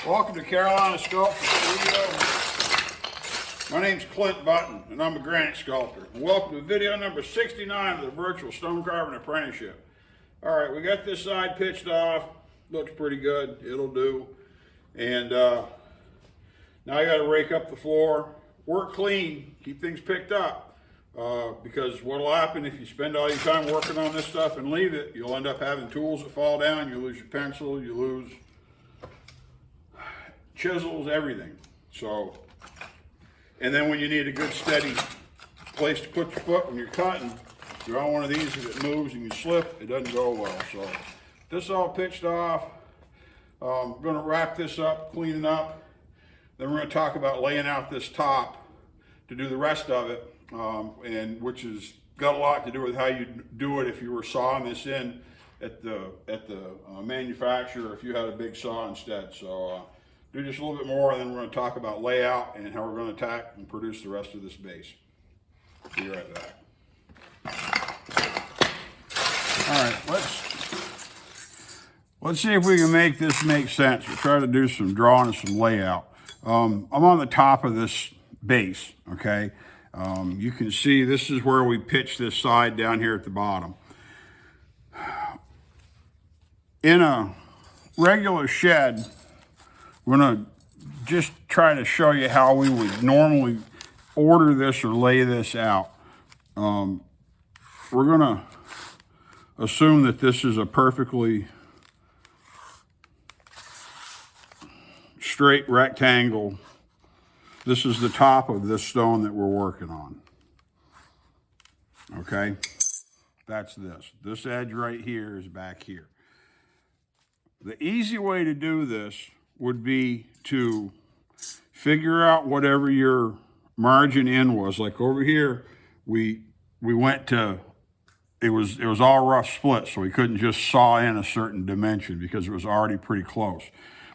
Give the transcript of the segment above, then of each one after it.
Welcome to Carolina Sculptor Studio. My name's Clint Button, and I'm a granite sculptor. And welcome to video number 69 of the Virtual Stone Carving Apprenticeship. All right, we got this side pitched off. Looks pretty good. It'll do. And now I got to rake up the floor. Work clean. Keep things picked up. Because what'll happen if you spend all your time working on this stuff and leave it, you'll end up having tools that fall down. You lose your pencil. You lose chisels, everything. So, and then when you need a good steady place to put your foot when you're cutting, you're on one of these, if it moves and you slip, it doesn't go well. So this all pitched off. I'm going to wrap this up, clean it up. Then we're going to talk about laying out this top to do the rest of it, and which has got a lot to do with how you do it if you were sawing this in at the manufacturer, if you had a big saw instead. So do just a little bit more, and then we're going to talk about layout and how we're going to attack and produce the rest of this base. Be right back. All right, let's see if we can make this make sense. We'll try to do some drawing and some layout. I'm on the top of this base, okay? You can see this is where we pitch this side down here at the bottom. In a regular shed, we're going to just try to show you how we would normally order this or lay this out. We're going to assume that this is a perfectly straight rectangle. This is the top of this stone that we're working on. Okay? That's this. This edge right here is back here. The easy way to do this would be to figure out whatever your margin in was. Like over here, we went to, it was all rough split, so we couldn't just saw in a certain dimension because it was already pretty close.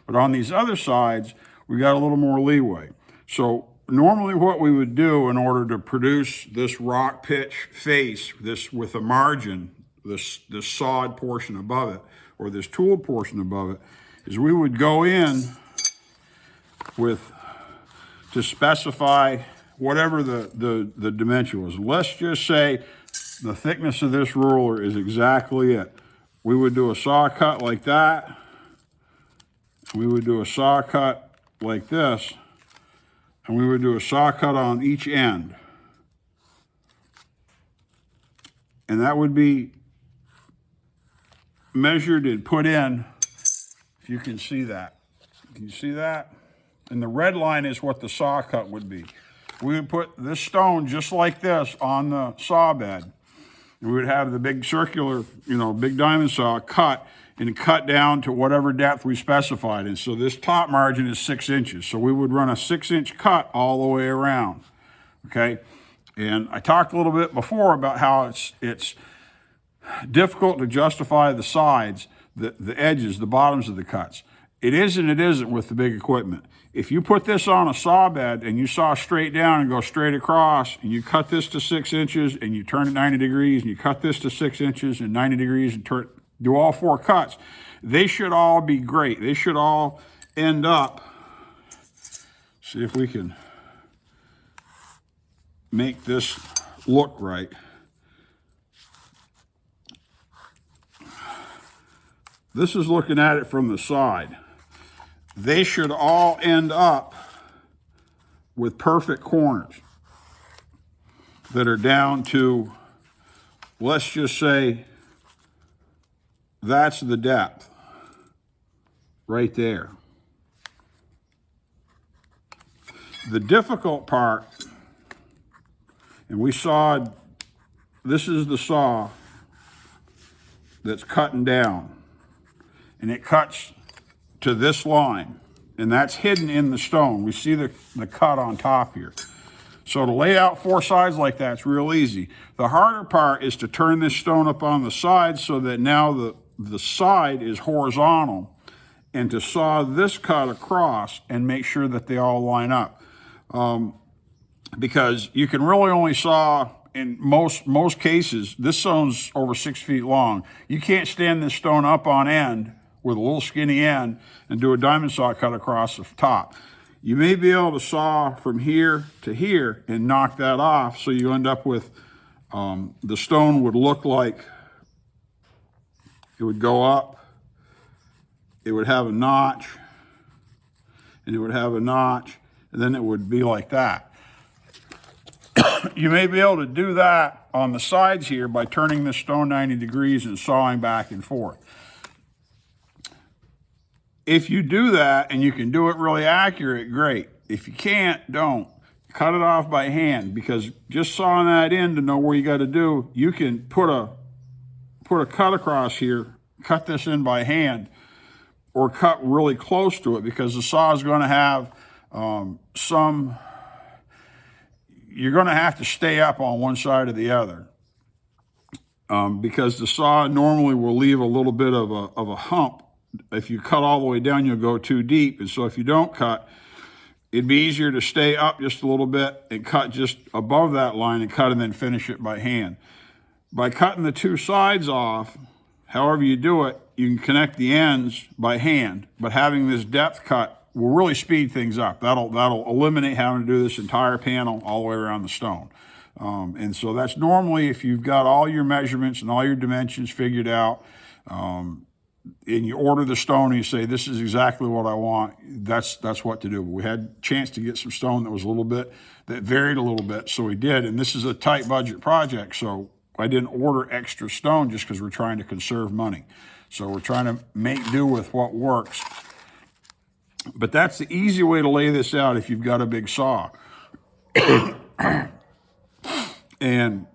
But on these other sides, we got a little more leeway. So normally what we would do in order to produce this rock pitch face, this with a margin, this sawed portion above it, or this tooled portion above it, is we would go in with, to specify whatever the dimension was. Let's just say the thickness of this ruler is exactly it. We would do a saw cut like that. We would do a saw cut like this. And we would do a saw cut on each end. And that would be measured and put in, if you can see that. Can you see that? And the red line is what the saw cut would be. We would put this stone just like this on the saw bed. And we would have the big circular, big diamond saw cut and cut down to whatever depth we specified. And so this top margin is 6 inches. So we would run a 6-inch cut all the way around, okay? And I talked a little bit before about how it's difficult to justify the sides, the edges, the bottoms of the cuts. It is and it isn't with the big equipment. If you put this on a saw bed and you saw straight down and go straight across, and you cut this to 6 inches and you turn it 90 degrees and you cut this to 6 inches and 90 degrees and do all 4 cuts, they should all be great. They should all end up, see if we can make this look right. This is looking at it from the side. They should all end up with perfect corners that are down to, let's just say, that's the depth right there. The difficult part, and we sawed, this is the saw that's cutting down, and it cuts to this line, and that's hidden in the stone. We see the cut on top here. So to lay out 4 sides like that's real easy. The harder part is to turn this stone up on the side so that now the side is horizontal, and to saw this cut across and make sure that they all line up. Because you can really only saw, in most cases, this stone's over 6 feet long. You can't stand this stone up on end with a little skinny end and do a diamond saw cut across the top. You may be able to saw from here to here and knock that off, so you end up with, the stone would look like it would go up, it would have a notch, and it would have a notch, and then it would be like that. You may be able to do that on the sides here by turning this stone 90 degrees and sawing back and forth. If you do that and you can do it really accurate, great. If you can't, don't. Cut it off by hand, because just sawing that in to know where you got to do, you can put a cut across here, cut this in by hand, or cut really close to it, because the saw is going to have you're going to have to stay up on one side or the other, because the saw normally will leave a little bit of a hump. If you cut all the way down, you'll go too deep. And so if you don't cut, it'd be easier to stay up just a little bit and cut just above that line and cut and then finish it by hand. By cutting the two sides off, however you do it, you can connect the ends by hand, but having this depth cut will really speed things up. That'll eliminate having to do this entire panel all the way around the stone. And so that's normally, if you've got all your measurements and all your dimensions figured out, and you order the stone and you say, this is exactly what I want, that's what to do. We had a chance to get some stone that was that varied a little bit, so we did. And this is a tight budget project, so I didn't order extra stone just because we're trying to conserve money. So we're trying to make do with what works. But that's the easy way to lay this out if you've got a big saw. And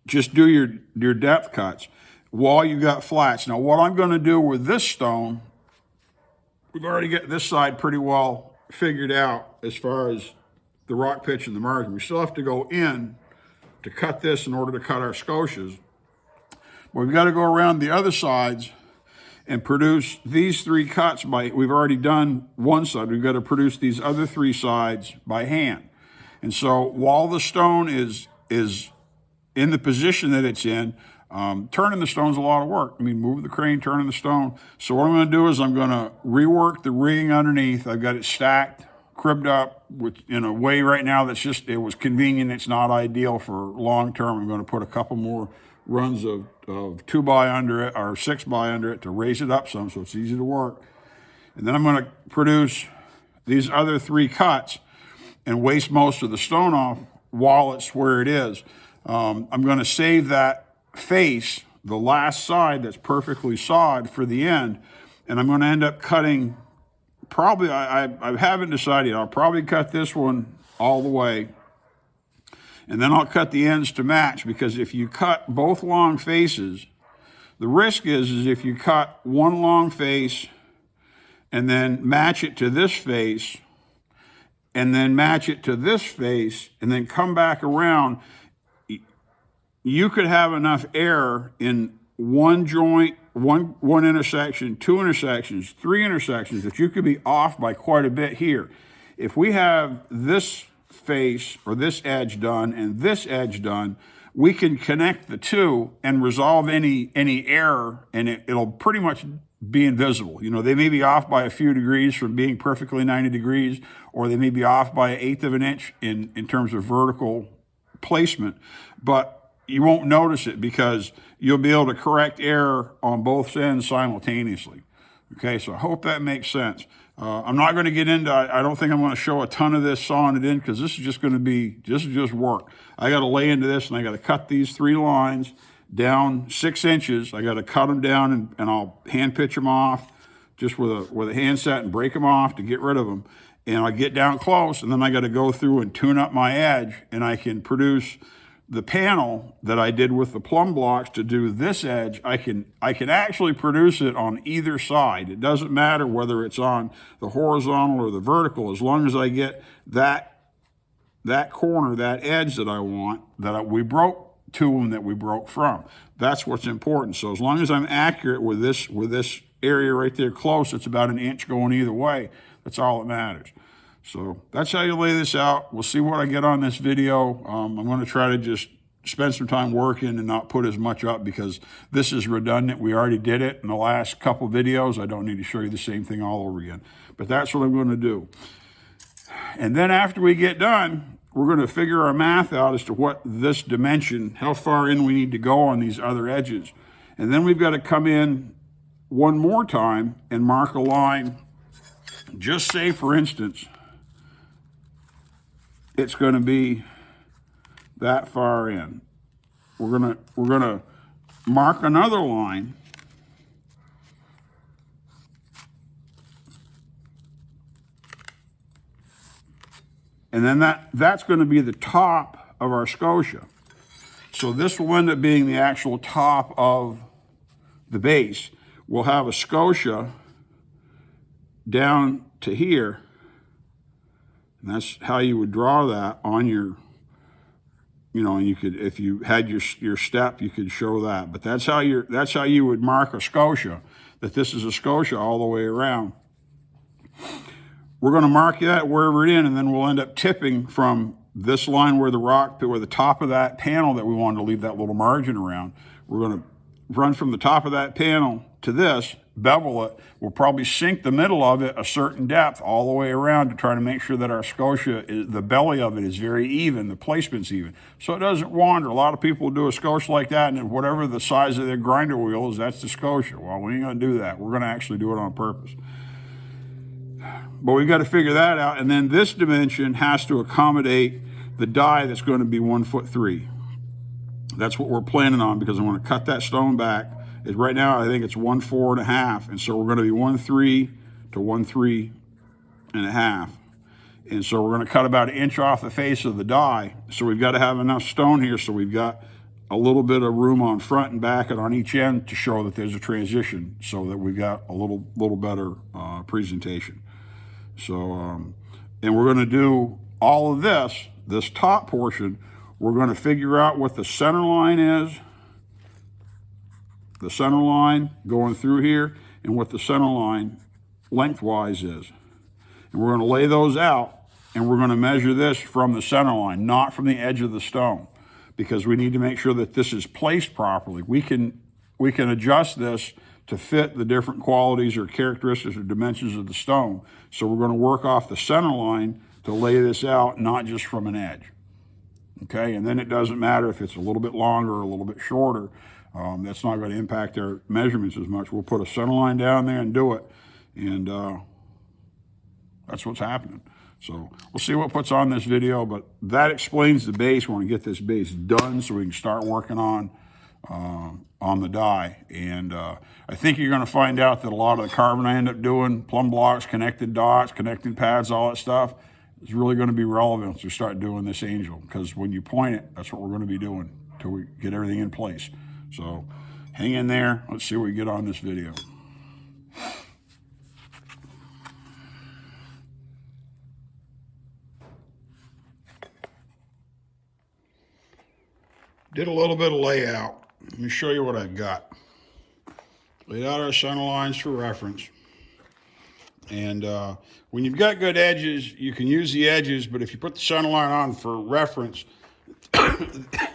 just do your depth cuts while you got flats. Now, what I'm going to do with this stone, we've already got this side pretty well figured out as far as the rock pitch and the margin. We still have to go in to cut this in order to cut our scotias. But we've got to go around the other sides and produce these three cuts we've already done one side. We've got to produce these other three sides by hand. And so while the stone is in the position that it's in, turning the stone's a lot of work. I mean, move the crane, turning the stone. So what I'm going to do is I'm going to rework the rigging underneath. I've got it stacked, cribbed up in a way right now that's just, it was convenient. It's not ideal for long term. I'm going to put a couple more runs of 2x under it or 6x under it to raise it up some so it's easy to work. And then I'm going to produce these other three cuts and waste most of the stone off while it's where it is. I'm going to save that face, the last side that's perfectly sawed, for the end, and I'm going to end up cutting, probably, I haven't decided, I'll probably cut this one all the way, and then I'll cut the ends to match, because if you cut both long faces, the risk is if you cut one long face and then match it to this face, and then match it to this face, and then come back around, you could have enough error in one joint, one intersection, two intersections, three intersections, that you could be off by quite a bit here. If we have this face or this edge done and this edge done, we can connect the two and resolve any error, and it'll pretty much be invisible. You know, they may be off by a few degrees from being perfectly 90 degrees, or they may be off by 1/8 of an inch in terms of vertical placement, but you won't notice it because you'll be able to correct error on both ends simultaneously. Okay, so I hope that makes sense. I'm not going to get into, I don't think I'm going to show a ton of this sawing it in, because this is just going to be, this is just work. I got to lay into this, and I got to cut these three lines down 6 inches. I got to cut them down, and I'll hand pitch them off just with a hand set and break them off to get rid of them. And I get down close, and then I got to go through and tune up my edge, and I can produce the panel that I did with the plumb blocks to do this edge. I can actually produce it on either side. It doesn't matter whether it's on the horizontal or the vertical, as long as I get that corner, that edge that I want, we broke to them, that we broke from. That's what's important. So as long as I'm accurate with this area right there close, it's about 1 inch going either way. That's all that matters. So that's how you lay this out. We'll see what I get on this video. I'm going to try to just spend some time working and not put as much up, because this is redundant. We already did it in the last couple videos. I don't need to show you the same thing all over again, but that's what I'm going to do. And then after we get done, we're going to figure our math out as to what this dimension, how far in we need to go on these other edges. And then we've got to come in one more time and mark a line. Just say, for instance, it's going to be that far in. We're gonna mark another line, and then that's going to be the top of our scotia. So this will end up being the actual top of the base. We'll have a scotia down to here, and that's how you would draw that on your, and you could, if you had your step, you could show that. But that's how you would mark a scotia, that this is a scotia all the way around. We're going to mark that wherever it is, and then we'll end up tipping from this line where the top of that panel that we wanted to leave that little margin around. We're going to run from the top of that panel to this, bevel it. We'll probably sink the middle of it a certain depth all the way around to try to make sure that our scotia, the belly of it is very even, the placement's even, so it doesn't wander. A lot of people do a scotia like that, and then whatever the size of their grinder wheel is, that's the scotia. Well, we ain't going to do that. We're going to actually do it on purpose. But we've got to figure that out, and then this dimension has to accommodate the die that's going to be 1'3". That's what we're planning on, because I want to cut that stone back. Right now, I think it's 1'4.5", and so we're going to be 1'3" to 1'3.5". And so we're going to cut about 1 inch off the face of the die. So we've got to have enough stone here, so we've got a little bit of room on front and back and on each end to show that there's a transition, so that we've got a little better presentation. So, and we're going to do all of this top portion. We're going to figure out what the center line is, the center line going through here, and what the center line lengthwise is. And we're going to lay those out, and we're going to measure this from the center line, not from the edge of the stone, because we need to make sure that this is placed properly. We can adjust this to fit the different qualities or characteristics or dimensions of the stone. So we're going to work off the center line to lay this out, not just from an edge. Okay, and then it doesn't matter if it's a little bit longer or a little bit shorter. That's not going to impact our measurements as much. We'll put a center line down there and do it, and that's what's happening. So we'll see what puts on this video, but that explains the base. We want to get this base done so we can start working on the die. And I think you're going to find out that a lot of the carving I end up doing, plumb blocks, connected dots, connected pads, all that stuff, is really going to be relevant once we start doing this angel, because when you point it, that's what we're going to be doing until we get everything in place. So hang in there. Let's see what we get on this video. Did a little bit of layout. Let me show you what I've got. Laid out our center lines for reference. And when you've got good edges, you can use the edges, but if you put the center line on for reference,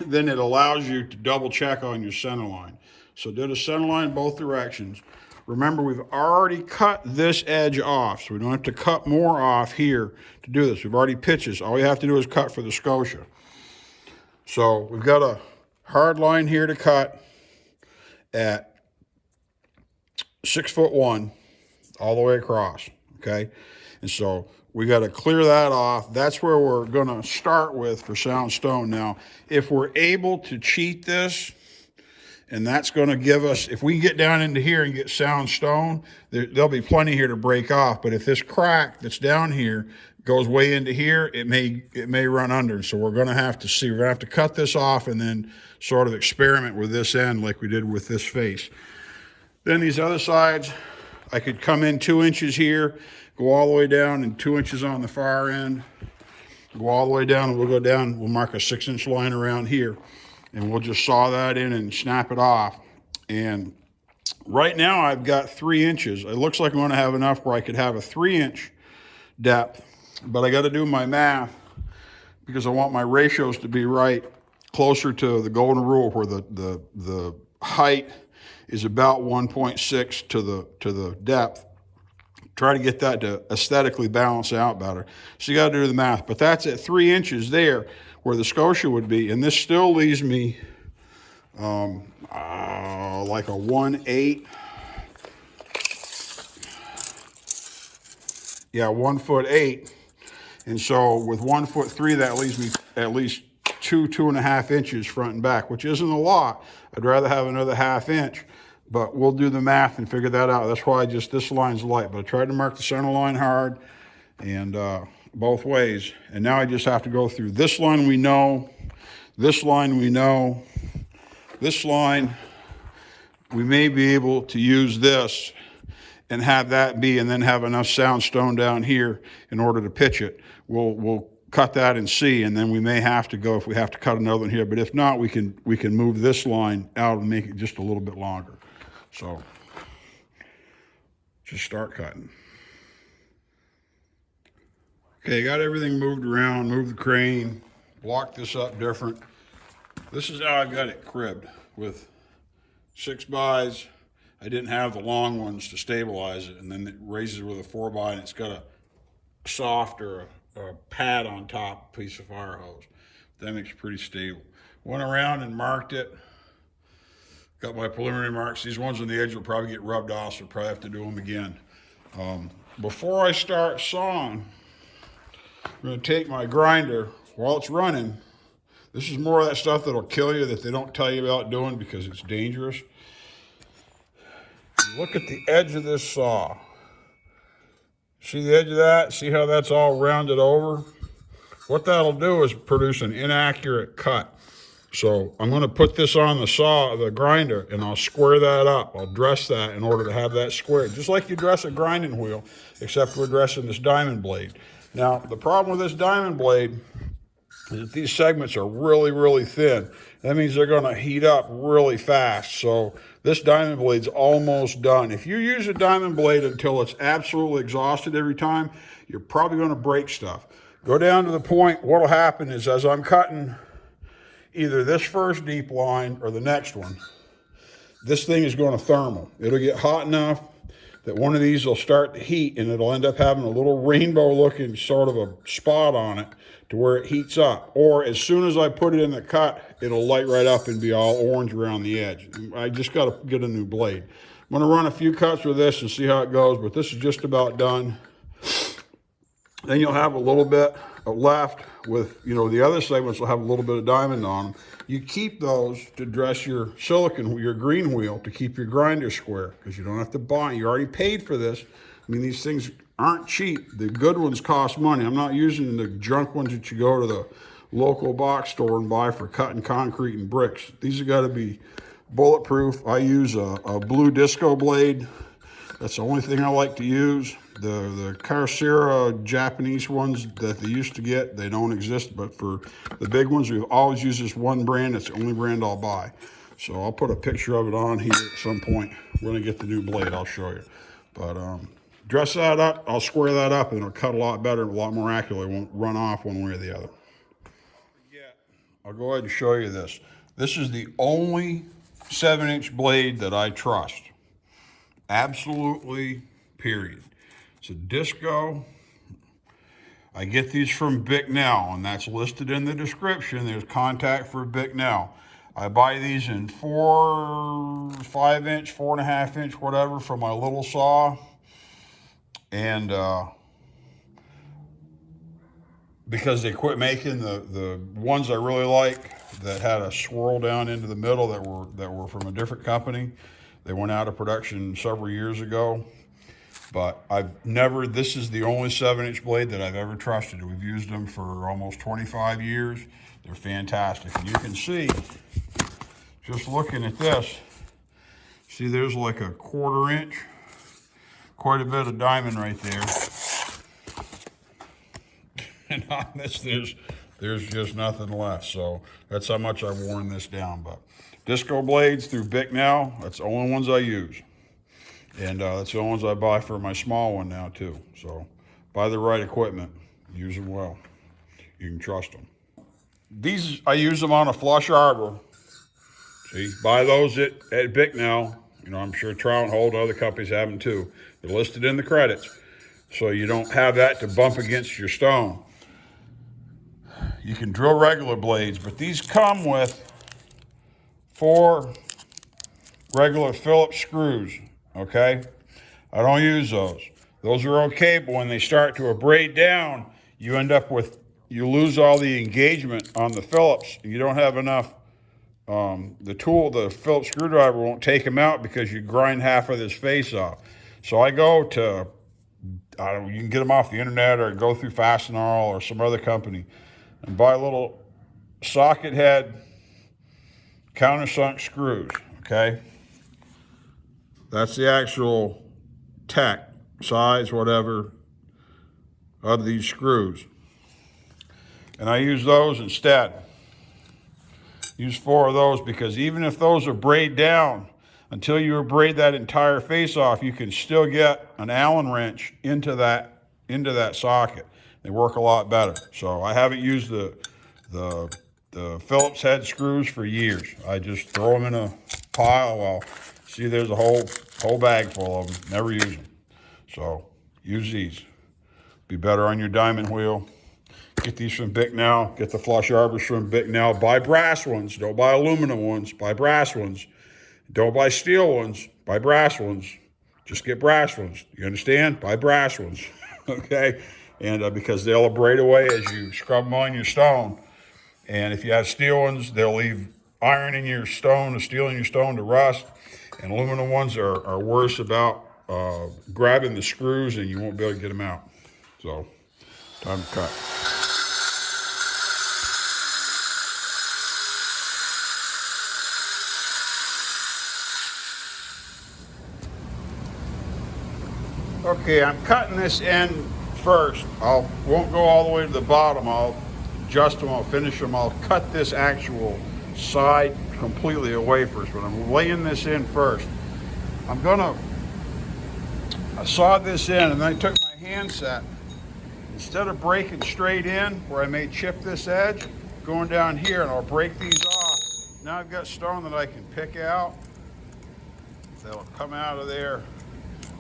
then it allows you to double check on your center line. So did a center line both directions. Remember, we've already cut this edge off, so we don't have to cut more off here to do this. We've already pitched this. All we have to do is cut for the scotia. So we've got a hard line here to cut at 6'1" all the way across, okay? And so we got to clear that off. That's where we're going to start with for sound stone. Now, if we're able to cheat this, and that's going to give us, if we get down into here and get sound stone, there'll be plenty here to break off. But if this crack that's down here goes way into here, it may run under. So we're going to have to see. We're going to have to cut this off and then sort of experiment with this end like we did with this face. Then these other sides, I could come in 2 inches here, go all the way down, and 2 inches on the far end, go all the way down, and we'll go down, we'll mark a 6-inch line around here, and we'll just saw that in and snap it off. And right now I've got 3 inches. It looks like I'm going to have enough where I could have a 3-inch depth, but I got to do my math because I want my ratios to be right closer to the golden rule where the height is about 1.6 to the depth. Try to get that to aesthetically balance out better. So you got to do the math. But that's at 3 inches there where the scotia would be. And this still leaves me like a 1/8. Yeah, 1'8". And so with 1'3", that leaves me at least 2.5 inches front and back, which isn't a lot. I'd rather have another 1/2 inch. But we'll do the math and figure that out. That's why this line's light. But I tried to mark the center line hard and both ways. And now I just have to go through this line we know, this line we know, this line we may be able to use this and have that be, and then have enough sound stone down here in order to pitch it. We'll cut that and see, and then we may have to go if we have to cut another one here. But if not, we can move this line out and make it just a little bit longer. So, just start cutting. Okay, got everything moved around, moved the crane, blocked this up different. This is how I got it cribbed, with 6x. I didn't have the long ones to stabilize it, and then it raises with a 4x, and it's got a soft or a pad on top piece of fire hose. That makes it pretty stable. Went around and marked it. Got my preliminary marks. These ones on the edge will probably get rubbed off, so I'll probably have to do them again. Before I start sawing, I'm going to take my grinder while it's running. This is more of that stuff that'll kill you that they don't tell you about doing because it's dangerous. Look at the edge of this saw. See the edge of that? See how that's all rounded over? What that'll do is produce an inaccurate cut. So I'm going to put this on the grinder, and I'll square that up. I'll dress that in order to have that squared, just like you dress a grinding wheel, except we're dressing this diamond blade. Now, the problem with this diamond blade is that these segments are really, really thin. That means they're going to heat up really fast. So this diamond blade's almost done. If you use a diamond blade until it's absolutely exhausted every time, you're probably going to break stuff. Go down to the point. What'll happen is, as I'm cutting either this first deep line or the next one, this thing is going to thermal. It'll get hot enough that one of these will start to heat, and it'll end up having a little rainbow looking sort of a spot on it to where it heats up. Or as soon as I put it in the cut, it'll light right up and be all orange around the edge. I just got to get a new blade. I'm going to run a few cuts with this and see how it goes, but this is just about done. Then you'll have a little bit left with, the other segments will have a little bit of diamond on them. You keep those to dress your your green wheel, to keep your grinder square, because you don't have to buy. You already paid for this. I mean, these things aren't cheap. The good ones cost money. I'm not using the junk ones that you go to the local box store and buy for cutting concrete and bricks. These have got to be bulletproof. I use a blue disco blade. That's the only thing I like to use. The Carcera Japanese ones that they used to get, they don't exist. But for the big ones, we've always used this one brand. It's the only brand I'll buy. So I'll put a picture of it on here at some point. When I get the new blade, I'll show you. But dress that up. I'll square that up, and it'll cut a lot better, a lot more accurately. It won't run off one way or the other. I'll go ahead and show you this. This is the only 7-inch blade that I trust. Absolutely, period. It's a disco. I get these from Bicknell, and that's listed in the description. There's contact for Bicknell. I buy these in 4, 5-inch, 4.5-inch, whatever, for my little saw. And because they quit making the ones I really like that had a swirl down into the middle that were from a different company. They went out of production several years ago. But this is the only 7-inch blade that I've ever trusted. We've used them for almost 25 years. They're fantastic. And you can see, just looking at this, see there's like a 1/4 inch, quite a bit of diamond right there. And on this, there's just nothing left. So that's how much I've worn this down. But disco blades through Bicknell, that's the only ones I use. And that's the only ones I buy for my small one now too. So buy the right equipment, use them well. You can trust them. these, I use them on a flush arbor. See, buy those at Bicknell. You know, I'm sure Trout Hold and other companies have them too. They're listed in the credits, so you don't have that to bump against your stone. You can drill regular blades, but these come with 4 regular Phillips screws, okay? I don't use those. Those are okay, but when they start to abrade down, you end up with, you lose all the engagement on the Phillips. You don't have enough, the Phillips screwdriver won't take them out because you grind half of this face off. So I go to, you can get them off the internet or go through Fastenal or some other company and buy little socket head countersunk screws, okay? That's the actual tech, size, whatever, of these screws. And I use those instead. Use 4 of those because even if those are braid down, until you abrade that entire face off, you can still get an Allen wrench into that socket. They work a lot better. So I haven't used the Phillips head screws for years. I just throw them in a pile. Well, see, there's a whole bag full of them. Never use them. So use these. Be better on your diamond wheel. Get these from Bicknell. Get the flush arbors from Bicknell. Buy brass ones. Don't buy aluminum ones. Buy brass ones. Don't buy steel ones. Buy brass ones. Just get brass ones. You understand? Buy brass ones. Okay? And because they'll abrade away as you scrub them on your stone. And if you have steel ones, they'll leave iron in your stone, or steel in your stone to rust. And aluminum ones are worse about grabbing the screws, and you won't be able to get them out. So, time to cut. Okay, I'm cutting this end first. Won't go all the way to the bottom. I'll adjust them, I'll finish them. I'll cut this actual side completely away first, but I'm laying this in first. I sawed this in, and then I took my hand set. Instead of breaking straight in, where I may chip this edge, going down here, and I'll break these off. Now I've got stone that I can pick out. That'll come out of there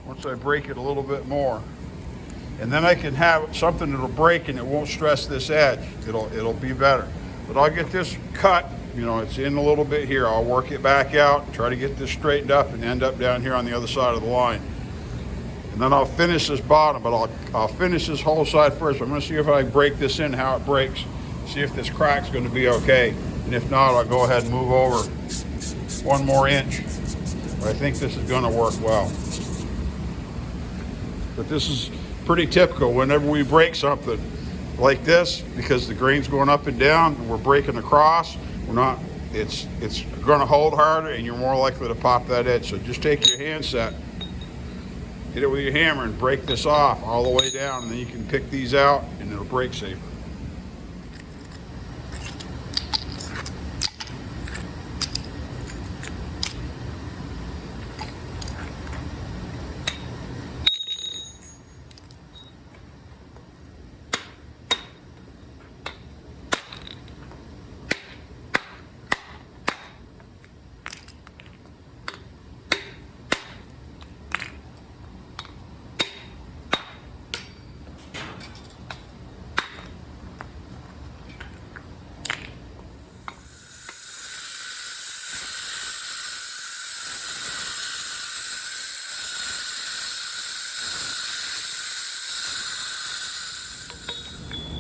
once I break it a little bit more. And then I can have something that'll break and it won't stress this edge. It'll be better. But I'll get this cut, you know, it's in a little bit here. I'll work it back out, try to get this straightened up and end up down here on the other side of the line. And then I'll finish this bottom, but I'll finish this whole side first. I'm gonna see if I break this in, how it breaks, see if this crack's gonna be okay. And if not, I'll go ahead and move over 1 more inch. But I think this is gonna work well. But this is pretty typical whenever we break something like this, because the grain's going up and down and we're breaking across, it's gonna hold harder and you're more likely to pop that edge. So just take your hand set, hit it with your hammer and break this off all the way down, and then you can pick these out and it'll break safer.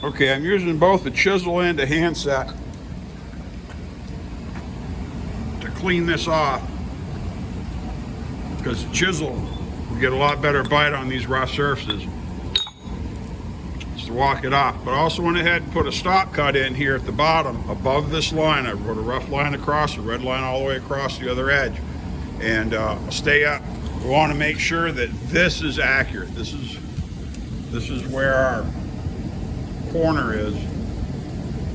Okay, I'm using both a chisel and a hand set to clean this off, because the chisel will get a lot better bite on these rough surfaces. Just to walk it off. But I also went ahead and put a stop cut in here at the bottom above this line. I put a rough line across, a red line all the way across the other edge. And stay up. We want to make sure that this is accurate. This is where our corner is.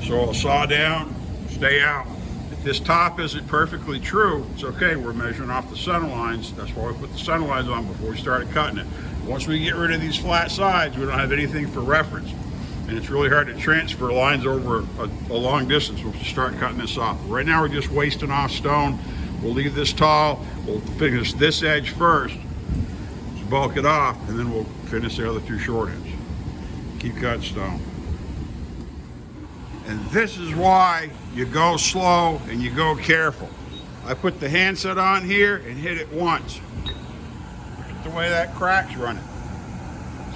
So I'll saw down, stay out. If this top isn't perfectly true, it's okay. We're measuring off the center lines. That's why we put the center lines on before we started cutting it. Once we get rid of these flat sides, we don't have anything for reference. and it's really hard to transfer lines over a long distance once you start cutting this off. Right now we're just wasting off stone. We'll leave this tall, we'll finish this edge first, just bulk it off, and then we'll finish the other two short ends. Keep cutting stone. And this is why you go slow and you go careful. I put the handset on here and hit it once. Look at the way that crack's running.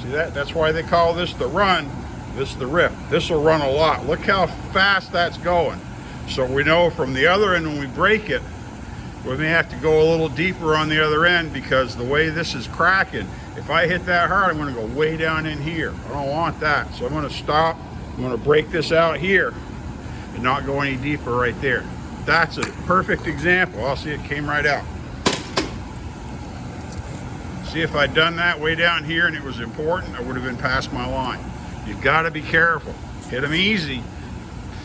See that? That's why they call this the run, this the rip. This will run a lot. Look how fast that's going. So we know from the other end when we break it, we may have to go a little deeper on the other end because the way this is cracking, if I hit that hard, I'm gonna go way down in here. I don't want that. So I'm gonna stop. I'm gonna break this out here and not go any deeper right there. That's a perfect example. I'll see it came right out. See, if I'd done that way down here and it was important, I would have been past my line. You've gotta be careful. Hit them easy.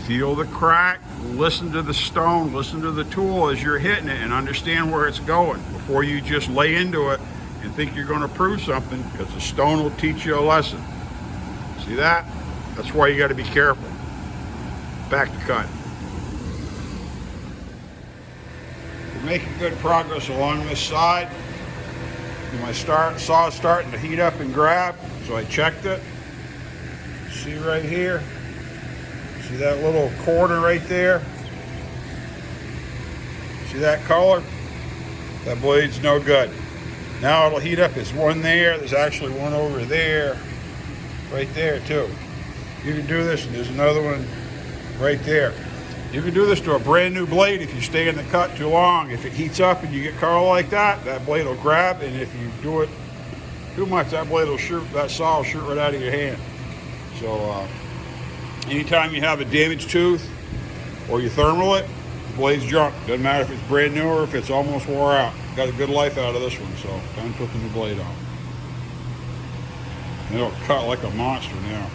Feel the crack, listen to the stone, listen to the tool as you're hitting it and understand where it's going before you just lay into it and think you're gonna prove something, because the stone will teach you a lesson. See that? That's why you got to be careful. Back to cut. We're making good progress along this side. My saw is starting to heat up and grab, so I checked it. See right here? See that little quarter right there? See that color? That blade's no good. Now it'll heat up. There's one there. There's actually one over there. Right there too. You can do this, and there's another one right there. You can do this to a brand new blade if you stay in the cut too long. If it heats up and you get color like that, that blade will grab, and if you do it too much, that blade will shoot, that saw will shoot right out of your hand. So anytime you have a damaged tooth or you thermal it, the blade's junk. Doesn't matter if it's brand new or if it's almost wore out. Got a good life out of this one, so time to put the new blade on. And it'll cut like a monster now.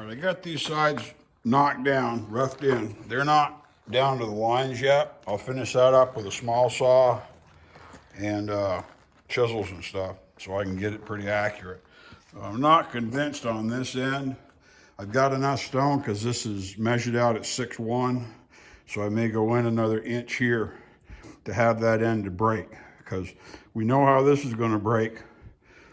I got these sides knocked down, roughed in. They're not down to the lines yet. I'll finish that up with a small saw and chisels and stuff so I can get it pretty accurate. I'm not convinced on this end. I've got enough stone because this is measured out at 6'1", so I may go in another inch here to have that end to break, because we know how this is going to break.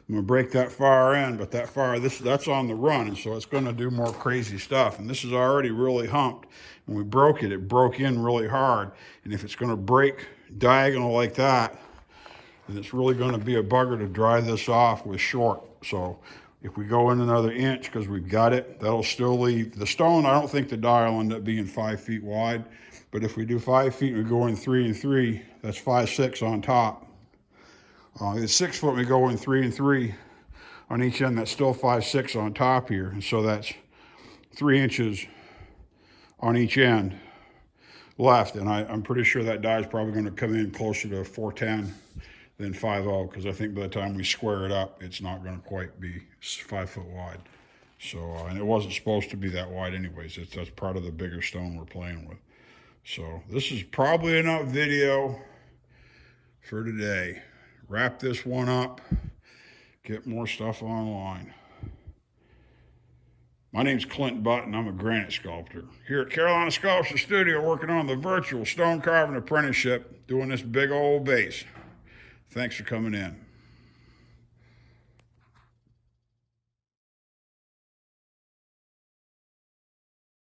I'm gonna break that far end, but that far, that's on the run, and so it's gonna do more crazy stuff. And this is already really humped. When we broke it, it broke in really hard. And if it's gonna break diagonal like that, then it's really gonna be a bugger to dry this off with short. So if we go in another inch, because we've got it, that'll still leave the stone. I don't think the die will end up being 5 feet wide, but if we do 5 feet and we go in 3 and 3, that's 5'6" on top. It's 6 foot, we go in 3 and 3 on each end. That's still 5'6" on top here. And so that's 3 inches on each end left. And I'm pretty sure that die is probably going to come in closer to 410 than 5'0", because I think by the time we square it up, it's not going to quite be 5 foot wide. So, and it wasn't supposed to be that wide anyways. That's part of the bigger stone we're playing with. So this is probably enough video for today. Wrap this one up, get more stuff online. My name's Clint Button. I'm a granite sculptor. Here at Carolina Sculptor Studio, working on the Virtual Stone Carving Apprenticeship, doing this big old base. Thanks for coming in.